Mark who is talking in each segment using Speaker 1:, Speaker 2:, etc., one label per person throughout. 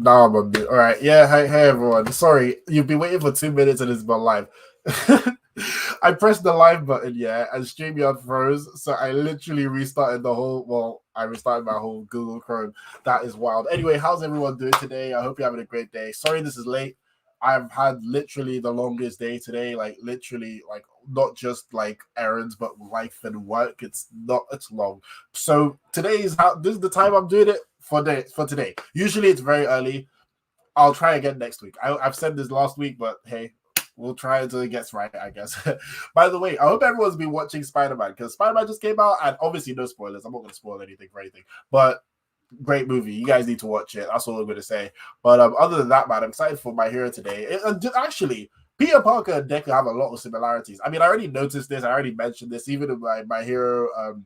Speaker 1: Nah, I'm on mute. All right. Yeah. Hey, everyone. Sorry, you've been waiting for 2 minutes and it's been live. I pressed the live button, yeah, and StreamYard froze. So I literally restarted the whole. Well, I restarted my whole Google Chrome. That is wild. Anyway, how's everyone doing today? I hope you're having a great day. Sorry, this is late. I've had literally the longest day today. Like literally, like not just like errands, but life and work. It's long. So today is how this is the time I'm doing it for today. Usually it's very early. I'll try again next week. I've said this last week, but hey, we'll try until it gets right, I guess. By the way, I hope everyone's been watching Spider-Man because Spider-Man just came out, and obviously no spoilers. I'm not going to spoil anything for anything, but great movie. You guys need to watch it. That's all I'm going to say. But other than that, man, I'm excited for My Hero today. Actually, Peter Parker and Deku have a lot of similarities. I mean, I already noticed this. I already mentioned this, even in my Hero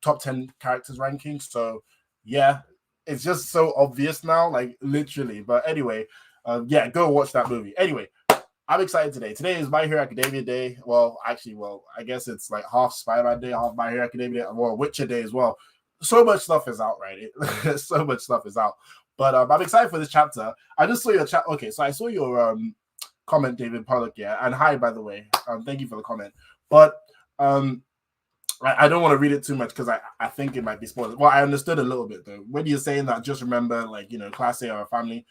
Speaker 1: top 10 characters ranking. So yeah, it's just so obvious now, like literally. But anyway, yeah, go watch that movie. Anyway, I'm excited today. Today is My Hero Academia Day. Well, actually, I guess it's like half Spider-Man Day, half My Hero Academia Day, well, Witcher Day as well. So much stuff is out, right? So much stuff is out. But I'm excited for this chapter. I just saw your chat. Okay, so I saw your comment, David Pollock. Yeah, and hi, by the way. Thank you for the comment. But I don't want to read it too much because I think it might be spoiled. Well, I understood a little bit though. When you're saying that, just remember, like, class A or a family.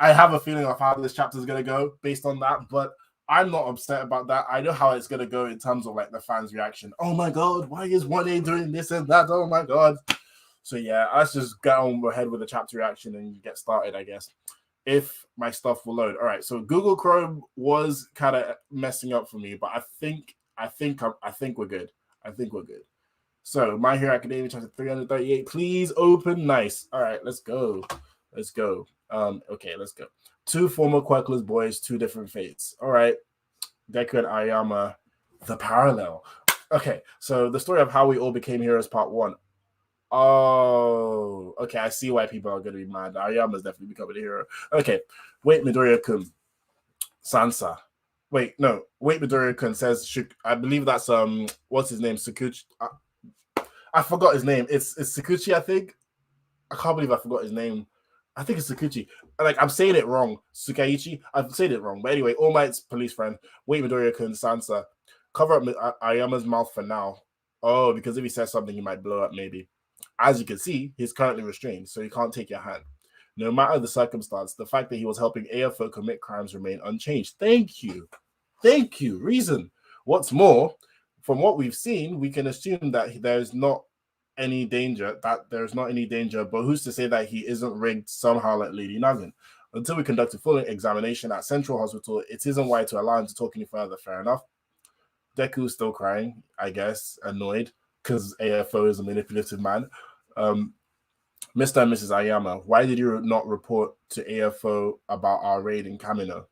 Speaker 1: I have a feeling of how this chapter is going to go based on that, but I'm not upset about that. I know how it's going to go in terms of like the fans' reaction. Oh my God, why is 1A doing this and that? Oh my God. So yeah, let's just get on ahead with the chapter reaction and get started, I guess. If my stuff will load. All right, so Google Chrome was kind of messing up for me, but I think we're good. I think we're good. So My Hero Academia chapter 338. Please open. Nice. All right, let's go. Let's go. Okay, let's go. Two former Quirkless boys, two different fates. All right. Deku and Ayama, the parallel. Okay, so the story of how we all became heroes, part 1. Oh, okay. I see why people are going to be mad. Ayama's definitely becoming a hero. Okay, wait, Midoriya-kun. Sansa. Wait, no. Wait, Midoriya-kun says, I believe that's, what's his name? Sakuchi. I forgot his name. It's Sakuchi, I think. I can't believe I forgot his name. I think it's Sakuchi. Like, I'm saying it wrong. Sukaichi. I've said it wrong. But anyway, All Might's police friend. Wait, Midoriya-kun, Sansa. Cover up Ayama's mouth for now. Oh, because if he says something, he might blow up, maybe. As you can see, he's currently restrained, so he can't take your hand. No matter the circumstance, the fact that he was helping AFO commit crimes remain unchanged. Thank you. Thank you. Reason. What's more, from what we've seen, we can assume that there's not any danger, but who's to say that he isn't rigged somehow like Lady Nugget? Until we conduct a full examination at Central Hospital, it isn't wise to allow him to talk any further. Fair enough. Deku's still crying, I guess, annoyed, because AFO is a manipulative man. Mr. and Mrs. Ayama, why did you not report to AFO about our raid in Kamino?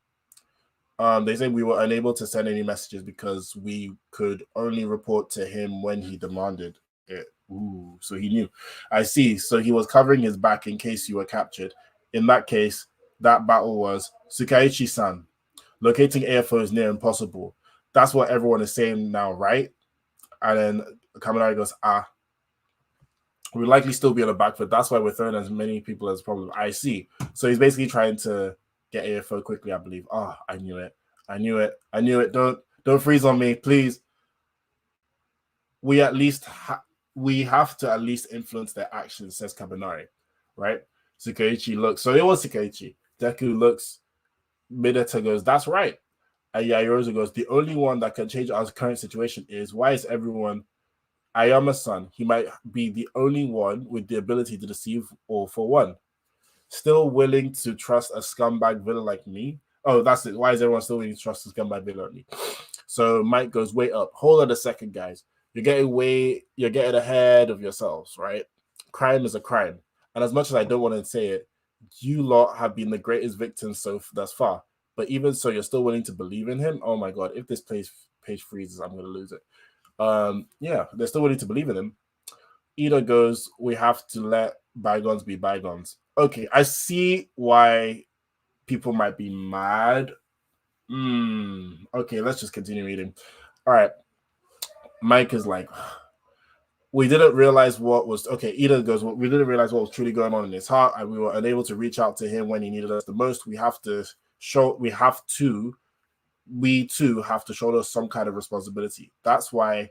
Speaker 1: They say we were unable to send any messages because we could only report to him when he demanded it. Ooh, so he knew. I see. So he was covering his back in case you were captured. In that case, that battle was Sukaichi-san. Locating AFO is near impossible. That's what everyone is saying now, right? And then Kaminari goes, we'll likely still be on the back foot. That's why we're throwing as many people as possible. I see. So he's basically trying to get AFO quickly, I believe. I knew it. I knew it. Don't freeze on me, please. We have to at least influence their actions, says Kaminari, right? Sukaichi looks. So it was Sukaichi. Deku looks. Mideta goes, that's right. And Yaoyorozu goes, the only one that can change our current situation is, why is everyone Ayama's son? He might be the only one with the ability to deceive all for one. Still willing to trust a scumbag villain like me? Oh, that's it. Why is everyone still willing to trust a scumbag villain like me? So Mike goes, wait up. Hold on a second, guys. You're getting ahead of yourselves, right? Crime is a crime. And as much as I don't want to say it, you lot have been the greatest victims thus far. But even so, you're still willing to believe in him? Oh my God, if this page freezes, I'm going to lose it. Yeah, they're still willing to believe in him. Ida goes, we have to let bygones be bygones. Okay, I see why people might be mad. Okay, let's just continue reading. All right. Mike is like, we didn't realize what was okay. Ida goes, well, we didn't realize what was truly going on in his heart, and we were unable to reach out to him when he needed us the most. We too have to shoulder some kind of responsibility. That's why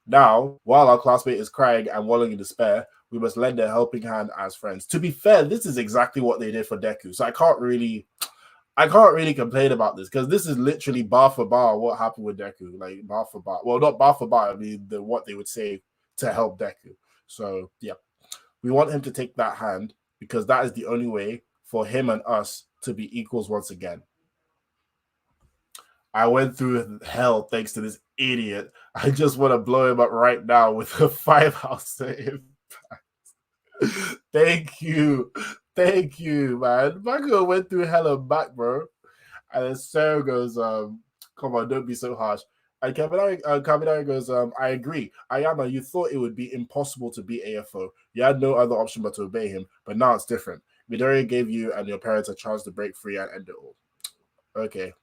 Speaker 1: now, while our classmate is crying and wallowing in despair, we must lend a helping hand as friends. To be fair, this is exactly what they did for Deku. So I can't really complain about this because this is literally bar for bar what happened with Deku. Like bar for bar. Well, not bar for bar. I mean, what they would say to help Deku. So yeah, we want him to take that hand because that is the only way for him and us to be equals once again. I went through hell thanks to this idiot. I just want to blow him up right now with a 5-house save. Thank you. Thank you, man. Manga went through hell and back, bro. And then Sarah goes, come on, don't be so harsh. And Kaminari goes, I agree. Ayama, you thought it would be impossible to beat AFO. You had no other option but to obey him, but now it's different. Midoriya gave you and your parents a chance to break free and end it all. Okay.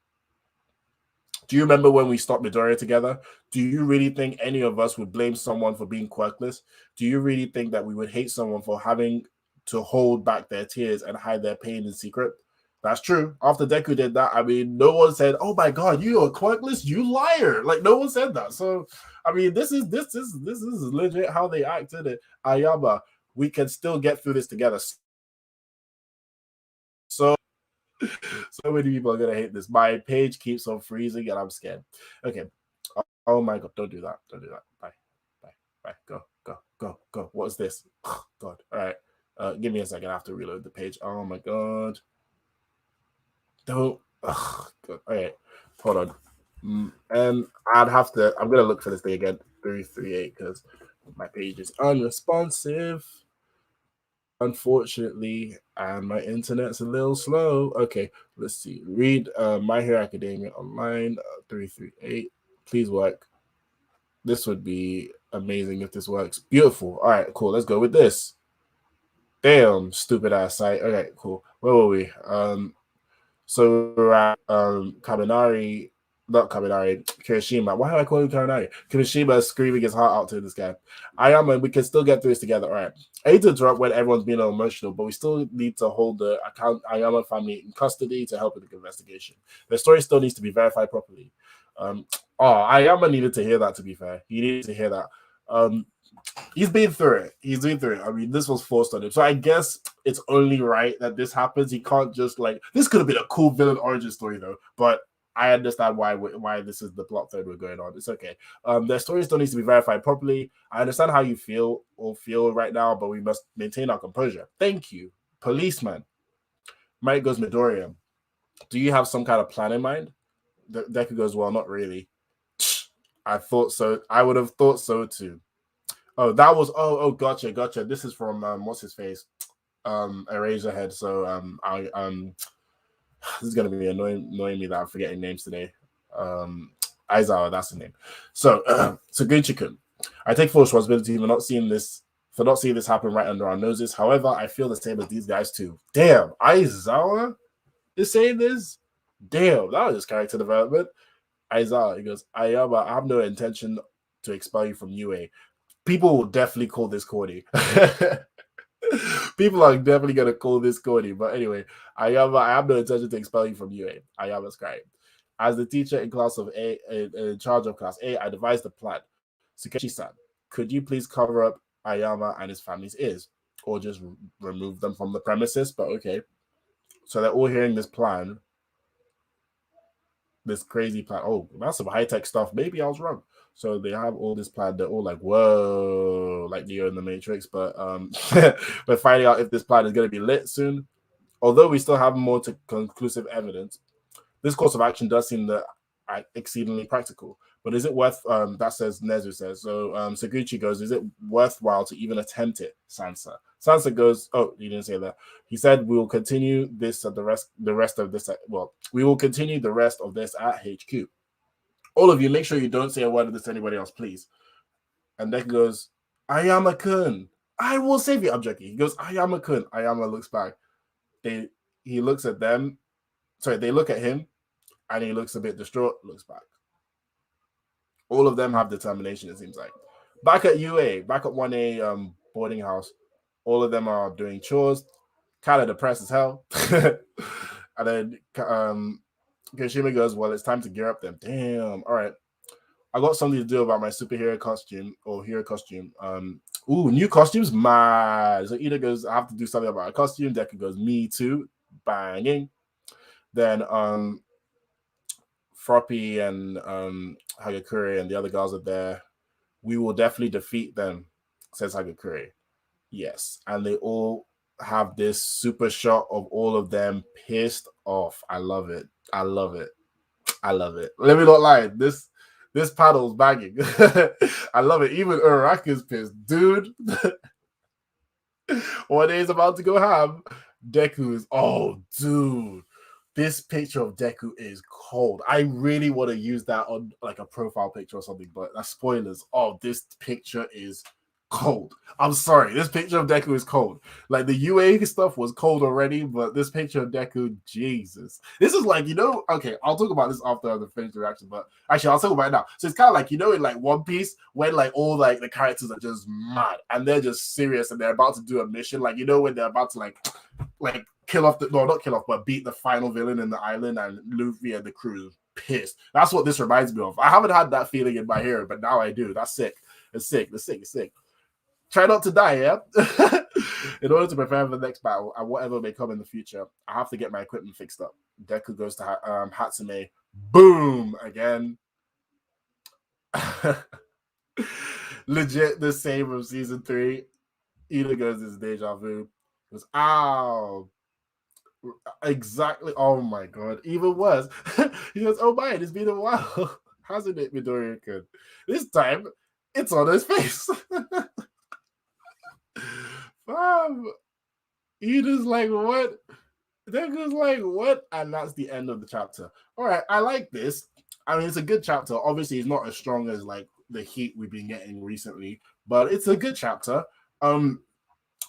Speaker 1: Do you remember when we stopped Midoriya together? Do you really think any of us would blame someone for being quirkless? Do you really think that we would hate someone for having to hold back their tears and hide their pain in secret? That's true. After Deku did that, I mean, no one said, "Oh my God, you are quirkless, you liar!" Like no one said that. So, I mean, this is legit how they acted it. Ayaba, we can still get through this together. So so many people are gonna hate this. My page keeps on freezing and I'm scared. Okay. Oh my God, don't do that. Don't do that. Bye. Bye. Bye. Go. Go. Go. Go. What is this? Oh, God. All right. Give me a second. I have to reload the page. Oh my God. Don't. Oh, God. All right. Hold on. And I'm gonna look for this thing again. 338 because my page is unresponsive. Unfortunately, and my internet's a little slow. Okay, let's see. Read My Hero Academia online 338. Please work. This would be amazing if this works. Beautiful. All right, cool. Let's go with this. Damn, stupid ass site. Okay, cool. Where were we? So we're at Kaminari, not Kaminari, Kirishima. Why do I call him Kaminari? Kirishima is screaming his heart out to this guy. Ayama, we can still get through this together. All right. I hate to interrupt when everyone's being emotional, but we still need to hold the Ayama family in custody to help with the investigation. The story still needs to be verified properly. Ayama needed to hear that, to be fair. He needed to hear that. He's been through it. He's been through it. I mean, this was forced on him. So I guess it's only right that this happens. He can't just like this could have been a cool villain origin story though, but I understand why this is the plot thread we're going on. It's okay. Their story still needs to be verified properly. I understand how you feel right now, but we must maintain our composure. Thank you, policeman. Mike goes Midoriya. Do you have some kind of plan in mind? Deku goes, well, not really. I thought so. I would have thought so too. Oh, that was gotcha. This is from what's his face? Eraserhead. So this is gonna be annoying me that I'm forgetting names today. Aizawa, that's the name. So Sagunchi-kun, I take full responsibility for not seeing this happen right under our noses. However, I feel the same as these guys too. Damn, Aizawa is saying this? Damn, that was his character development. Aizawa, he goes, Ayama, I have no intention to expel you from UA. People will definitely call this corny. People are definitely gonna call this corny. But anyway, I have no intention to expel you from UA. Ayama's crying. As the teacher in class of A, in charge of class A, I devised a plan. Sukechi-san, could you please cover up Ayama and his family's ears, or just remove them from the premises? But okay, so they're all hearing this plan, this crazy plan. Oh, that's some high tech stuff. Maybe I was wrong. So they have all this plan. They're all like, whoa, like Neo in the Matrix. But we're finding out if this plan is going to be lit soon. Although we still have more to conclusive evidence, this course of action does seem exceedingly practical. But is it worth, that says Nezu says. So Saguchi goes, is it worthwhile to even attempt it, Sansa? Sansa goes, oh, he didn't say that. He said, we will continue this at the rest of this. Well, we will continue the rest of this at HQ. All of you, make sure you don't say a word of this to anybody else, please. And Deku goes, Ayama-kun, I will save you, Abjeki. He goes, Ayama-kun. Ayama looks back. He looks at them. Sorry, they look at him, and he looks a bit distraught, looks back. All of them have determination, it seems like. Back at UA, back at 1A boarding house, all of them are doing chores, kind of depressed as hell. And then Kirishima goes, well, it's time to gear up then. Damn. All right. I got something to do about my superhero costume or hero costume. New costumes, mad. So Ida goes, I have to do something about a costume. Deku goes, me too. Banging. Then Froppy and Hagakure and the other girls are there. We will definitely defeat them, says Hagakure. Yes. And they all have this super shot of all of them pissed off. I love it. I love it. I love it. Let me not lie. This paddle's banging. I love it. Even Uraraku's pissed. Dude, one day is about to go ham. Deku is, oh, dude. This picture of Deku is cold. I really want to use that on like a profile picture or something, but that's spoilers. Oh, this picture is cold. I'm sorry. This picture of Deku is cold. Like the UA stuff was cold already, but this picture of Deku, Jesus. This is like, okay, I'll talk about this after the finished reaction, but actually I'll talk about it now. So it's kind of like, in like One Piece, when like all like the characters are just mad and they're just serious and they're about to do a mission. Like, when they're about to like kill off not kill off, but beat the final villain in the island and Luffy and the crew pissed. That's what this reminds me of. I haven't had that feeling in my hero, but now I do. That's sick. It's sick. It's sick. It's sick. Try not to die, yeah? In order to prepare for the next battle and whatever may come in the future, I have to get my equipment fixed up. Deku goes to Hatsume. Boom! Again. Legit the same from season 3. Ida goes, this is deja vu. Goes, ow. Exactly. Oh my god. Even worse. He goes, oh my, it's been a while. Hasn't it, Midoriya-kun? This time, it's on his face. Ida's like, what? Deku's like, what? And that's the end of the chapter. All right, I like this. I mean, it's a good chapter. Obviously, it's not as strong as like the heat we've been getting recently, but it's a good chapter. I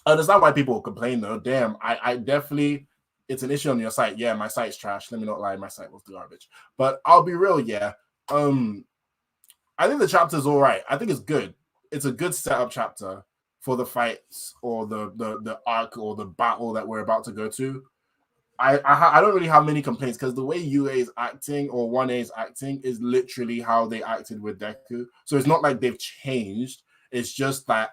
Speaker 1: understand why people complain though. Damn, I definitely, it's an issue on your site. Yeah, my site's trash. Let me not lie, my site was garbage. But I'll be real, yeah. I think the chapter's all right. I think it's good. It's a good setup chapter for the fights or the arc or the battle that we're about to go to. I don't really have many complaints because the way UA is acting or 1A is acting is literally how they acted with Deku. So it's not like they've changed. It's just that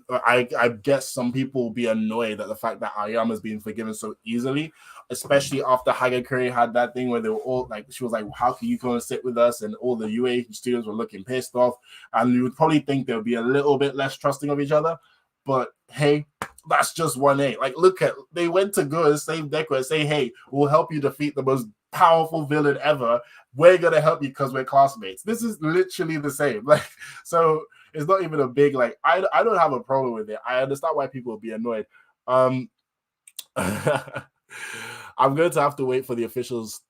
Speaker 1: I guess some people will be annoyed at the fact that Ayama's being forgiven so easily, especially after Hagakure had that thing where they were all like, she was like, how can you come and sit with us? And all the UA students were looking pissed off. And you would probably think they'll be a little bit less trusting of each other. But hey, that's just 1A. Like, they went to go and save Deku and say, hey, we'll help you defeat the most powerful villain ever. We're gonna help you because we're classmates. This is literally the same. Like, so it's not even a big like. I don't have a problem with it. I understand why people will be annoyed. I'm going to have to wait for the officials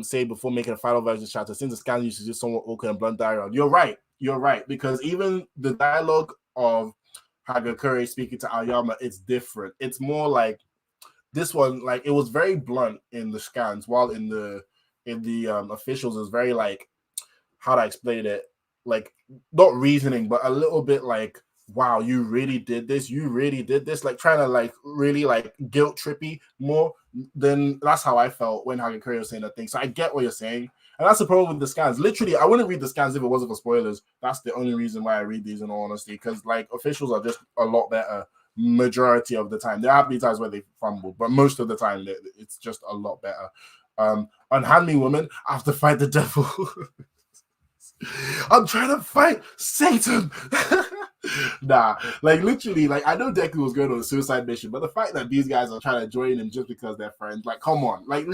Speaker 1: say before making a final version chapter, since the scans used to do somewhat awkward and blunt dialogue. You're right, because even the dialogue of Hagakure speaking to Aoyama, it's different. It's more like this one, like it was very blunt in the scans, while in the officials is very like, how do I explain it? Like not reasoning, but a little bit like, wow, you really did this. You really did this. Like trying to like really like guilt trippy more. Then that's how I felt when Hagakure was saying that thing. So I get what you're saying. And that's the problem with the scans. Literally, I wouldn't read the scans if it wasn't for spoilers. That's the only reason why I read these, in all honesty, because like officials are just a lot better majority of the time. There have been times where they fumbled, but most of the time it's just a lot better. Unhand me, woman, I have to fight the devil. I'm trying to fight Satan. Nah, like literally, like I know Deku was going on a suicide mission, but the fact that these guys are trying to join him just because they're friends, like, come on, like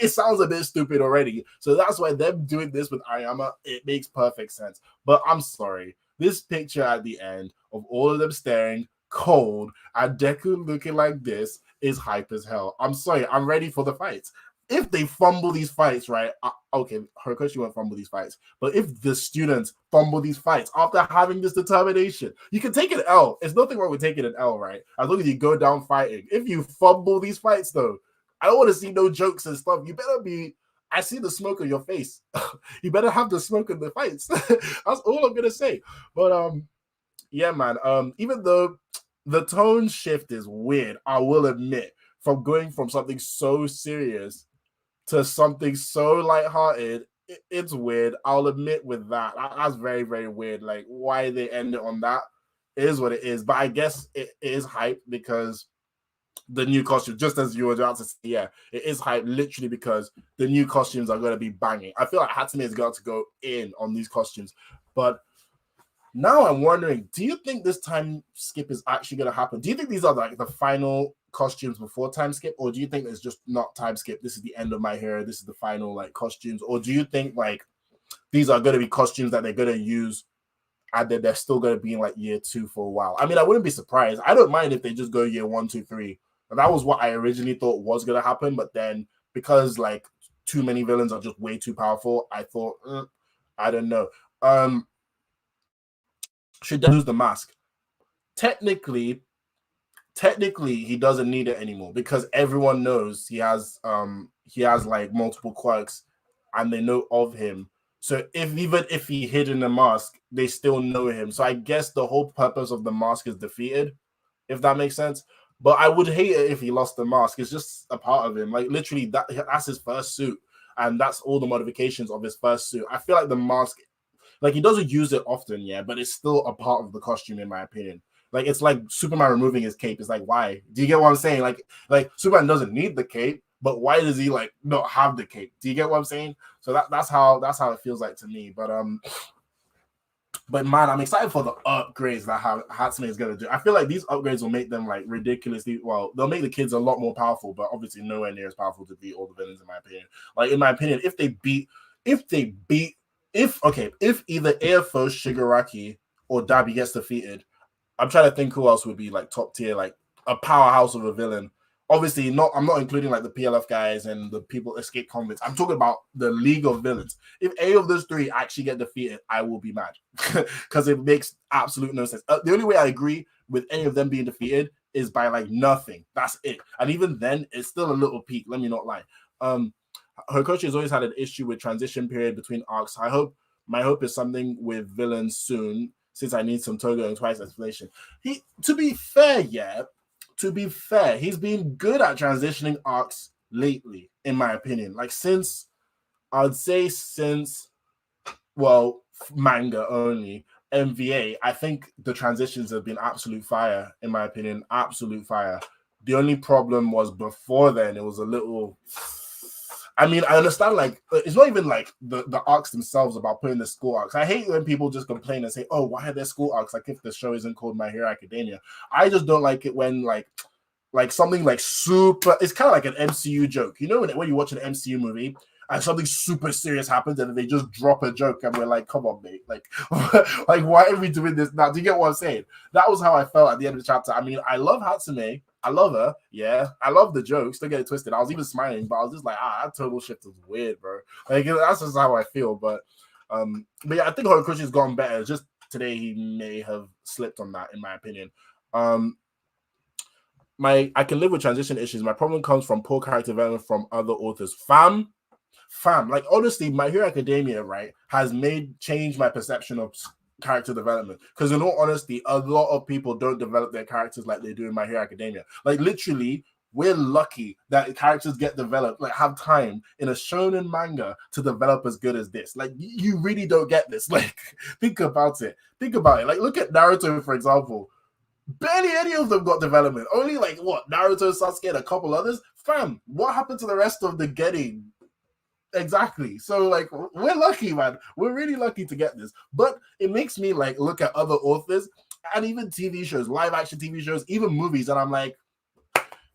Speaker 1: it sounds a bit stupid already. So that's why them doing this with Ayama, it makes perfect sense. But I'm sorry, this picture at the end of all of them staring cold and Deku looking like this is hype as hell. I'm sorry, I'm ready for the fights. If they fumble these fights, right? Okay, Horikoshi won't fumble these fights. But if the students fumble these fights after having this determination, you can take an L. There's nothing wrong with taking an L, right? As long as you go down fighting. If you fumble these fights, though, I don't want to see no jokes and stuff. You better be. I see the smoke on your face. You better have the smoke in the fights. That's all I'm gonna say. But yeah, man. Even though the tone shift is weird, I will admit, from going from something so serious to something so lighthearted, it's weird. I'll admit with that. That's very, very weird. Like why they end it on that is what it is. But I guess it is hype because the new costume, just as you were about to say, yeah, it is hype literally because the new costumes are going to be banging. I feel like Hatsune is going to go in on these costumes. But now I'm wondering, do you think this time skip is actually going to happen? Do you think these are like the final costumes before time skip, or do you think it's just not time skip? This is the end of My Hero. This is the final like costumes, or do you think like these are going to be costumes that they're going to use and then they're still going to be in like year 2 for a while? I mean, I wouldn't be surprised. I don't mind if they just go year 1, 2, 3. And that was what I originally thought was going to happen, but then because like too many villains are just way too powerful, I thought, I don't know. Should they lose the mask? Technically, he doesn't need it anymore because everyone knows he has like multiple quirks and they know of him. So even if he hid in the mask, they still know him. So I guess the whole purpose of the mask is defeated, if that makes sense. But I would hate it if he lost the mask. It's just a part of him. Like literally that's his first suit. And that's all the modifications of his first suit. I feel like the mask, like he doesn't use it often, yeah, but it's still a part of the costume, in my opinion. Like it's like Superman removing his cape. It's like, why? Do you get what I'm saying? Like Superman doesn't need the cape, but why does he like not have the cape? Do you get what I'm saying? So that's how it feels like to me. But man, I'm excited for the upgrades that Hatsune is gonna do. I feel like these upgrades will make them like ridiculously well. They'll make the kids a lot more powerful, but obviously nowhere near as powerful to beat all the villains, in my opinion. Like in my opinion, if either AFO, Shigaraki, or Dabi gets defeated, I'm trying to think who else would be like top tier, like a powerhouse of a villain. Obviously, I'm not including like the PLF guys and the people escape convicts. I'm talking about the League of Villains. If any of those 3 actually get defeated, I will be mad because it makes absolute no sense. The only way I agree with any of them being defeated is by like nothing. That's it. And even then, it's still a little peak. Let me not lie. Horikoshi has always had an issue with transition period between arcs. My hope is something with villains soon, since I need some Togo and Twice explanation. To be fair, he's been good at transitioning arcs lately, in my opinion. Like since manga only, MVA, I think the transitions have been absolute fire, in my opinion. Absolute fire. The only problem was before then, it was a little. I mean, I understand, like, it's not even like the arcs themselves about putting the school arcs. I hate when people just complain and say, oh, why are there school arcs? Like, if the show isn't called My Hero Academia. I just don't like it when, like something like super, it's kind of like an MCU joke. You know, when you watch an MCU movie and something super serious happens and they just drop a joke and we're like, come on, mate. Like, like, why are we doing this now? Do you get what I'm saying? That was how I felt at the end of the chapter. I mean, I love Hatsune. I love her. Yeah. I love the jokes. Don't get it twisted. I was even smiling, but I was just like, that total shift was weird, bro. Like, that's just how I feel. But yeah, I think Horikoshi's gotten better. Just today, he may have slipped on that, in my opinion. I can live with transition issues. My problem comes from poor character development from other authors. Fam, like honestly, My Hero Academia, right, has changed my perception of character development. Because in all honesty, a lot of people don't develop their characters like they do in My Hero Academia. Like literally, we're lucky that characters get developed, like have time in a shonen manga to develop as good as this. Like you really don't get this. Like think about it. Like look at Naruto, for example. Barely any of them got development. Only like what, Naruto, Sasuke, and a couple others. Fam, what happened to the rest of the getting? Exactly. So like we're lucky, man. We're really lucky to get this. But it makes me like look at other authors and even TV shows, live action TV shows, even movies, and I'm like,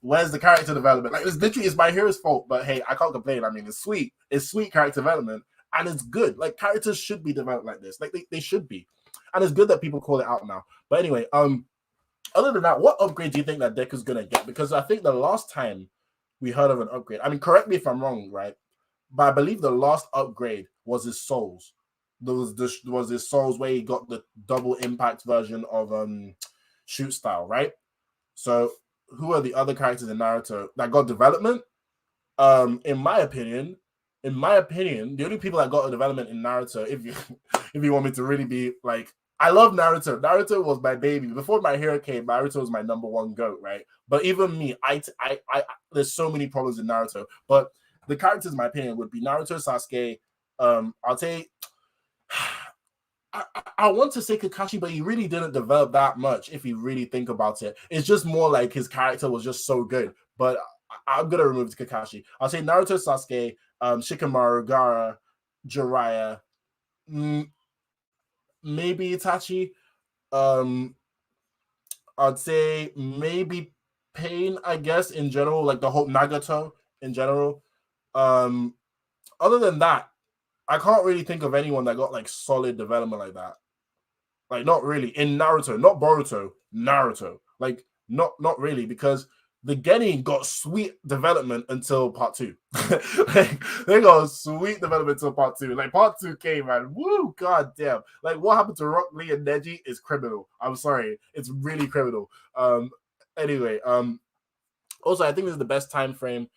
Speaker 1: where's the character development? Like it's My Hero's fault, but hey, I can't complain. I mean, it's sweet. It's sweet character development, and it's good. Like characters should be developed like this. Like they should be. And it's good that people call it out now. But anyway, other than that, what upgrade do you think that Deku's gonna get? Because I think the last time we heard of an upgrade, I mean, correct me if I'm wrong, right? But I believe the last upgrade was his souls. There was his souls where he got the double impact version of shoot style, right? So who are the other characters in Naruto that got development? In my opinion, the only people that got a development in Naruto, if you want me to really be like I love Naruto. Naruto was my baby. Before My Hero came, Naruto was my number one goat, right? But even me, there's so many problems in Naruto. But the characters, in my opinion, would be Naruto, Sasuke. I'll say I want to say Kakashi, but he really didn't develop that much if you really think about it. It's just more like his character was just so good. But I'm gonna remove Kakashi. I'll say Naruto, Sasuke, Shikamaru, Gaara, Jiraiya, maybe Itachi. Um, I'd say maybe Pain, I guess, in general, like the whole Nagato in general. Um, Other than that, I can't really think of anyone that got like solid development like that. Like not really in Naruto, not Boruto, Naruto. Like not really because the Genin got sweet development until part two. Like, they got sweet development until part two. Like part two came, man. Woo, god damn. Like what happened to Rock Lee and Neji is criminal. I'm sorry, it's really criminal. Anyway, also I think this is the best time frame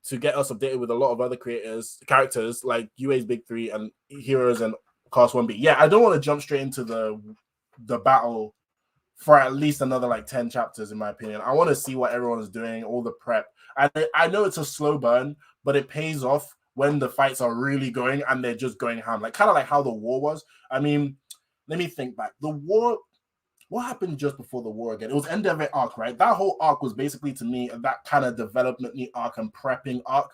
Speaker 1: to get us updated with a lot of other characters like UA's Big Three and Heroes and Class 1B. Yeah, I don't want to jump straight into the battle for at least another like 10 chapters, in my opinion. I want to see what everyone is doing, all the prep. I know it's a slow burn, but it pays off when the fights are really going and they're just going ham. Like kind of like how the war was. I mean, let me think back. The war, what happened just before the war again? It was end of it arc, right? That whole arc was basically to me that kind of development arc and prepping arc.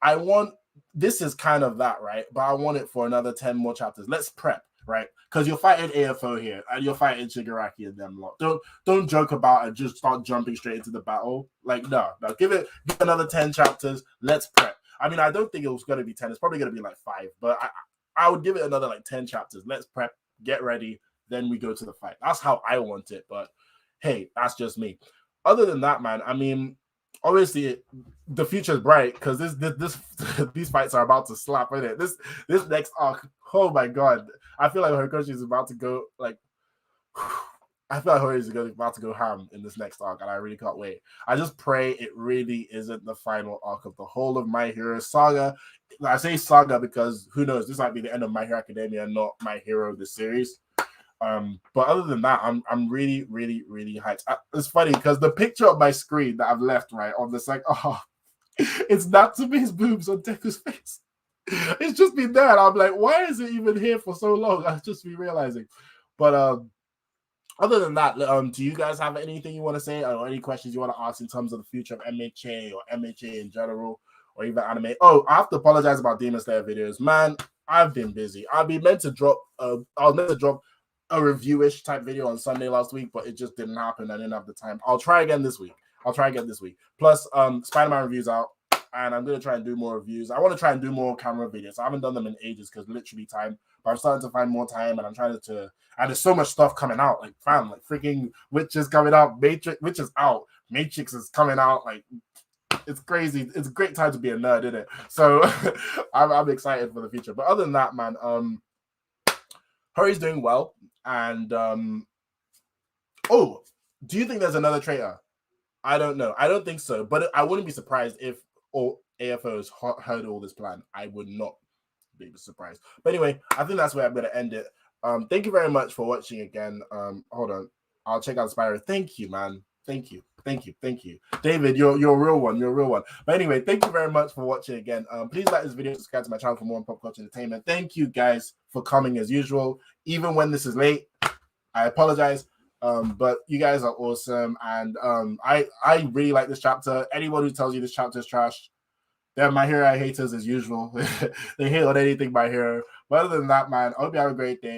Speaker 1: I want this is kind of that, right? But I want it for another 10 more chapters. Let's prep, right? Because you're fighting AFO here and you're fighting Shigaraki and them lot. Don't joke about it, just start jumping straight into the battle. Like, no, give another 10 chapters. Let's prep. I mean, I don't think it was gonna be 10, it's probably gonna be like 5, but I would give it another like 10 chapters. Let's prep, get ready, then we go to the fight. That's how I want it, but hey, that's just me. Other than that, man, I mean, obviously the future is bright because this these fights are about to slap, isn't it? This next arc, oh my god, I feel like Horikoshi is about to go like. I feel like Horikoshi is about to go ham in this next arc, and I really can't wait. I just pray it really isn't the final arc of the whole of My Hero saga. I say saga because who knows? This might be the end of My Hero Academia, not My Hero the series. But other than that, I'm really, really, really hyped. It's funny because the picture of my screen that I've left right on this, like, oh, it's Natsume's boobs on Deku's face. It's just been there, and I'm like, why is it even here for so long? I've just been realizing. But other than that, do you guys have anything you want to say or any questions you want to ask in terms of the future of MHA or MHA in general, or even anime? Oh, I have to apologize about Demon Slayer videos, man. I've been busy. I was meant to drop a review-ish type video on Sunday last week, but it just didn't happen. I didn't have the time. I'll try again this week. Plus, Spider-Man reviews out, and I'm gonna try and do more reviews. I want to try and do more camera videos. I haven't done them in ages because literally time, but I'm starting to find more time, and I'm trying to. And there's so much stuff coming out, like fam, like freaking Witch is coming out, Witch is out, Matrix is coming out, like. It's crazy. It's a great time to be a nerd, isn't it? So I'm excited for the future. But other than that, man, Hurry's doing well. And oh, do you think there's another traitor? I don't know. I don't think so. But I wouldn't be surprised if all AFOs heard all this plan. I would not be surprised. But anyway, I think that's where I'm going to end it. Thank you very much for watching again. Hold on. I'll check out Spyro. Thank you, man. Thank you. David, you're a real one. But anyway, thank you very much for watching again. Please like this video, subscribe to my channel for more on pop culture entertainment. Thank you guys for coming as usual. Even when this is late, I apologize. But you guys are awesome. And I really like this chapter. Anyone who tells you this chapter is trash, they're My Hero haters as usual. They hate on anything My Hero. But other than that, man, I hope you have a great day.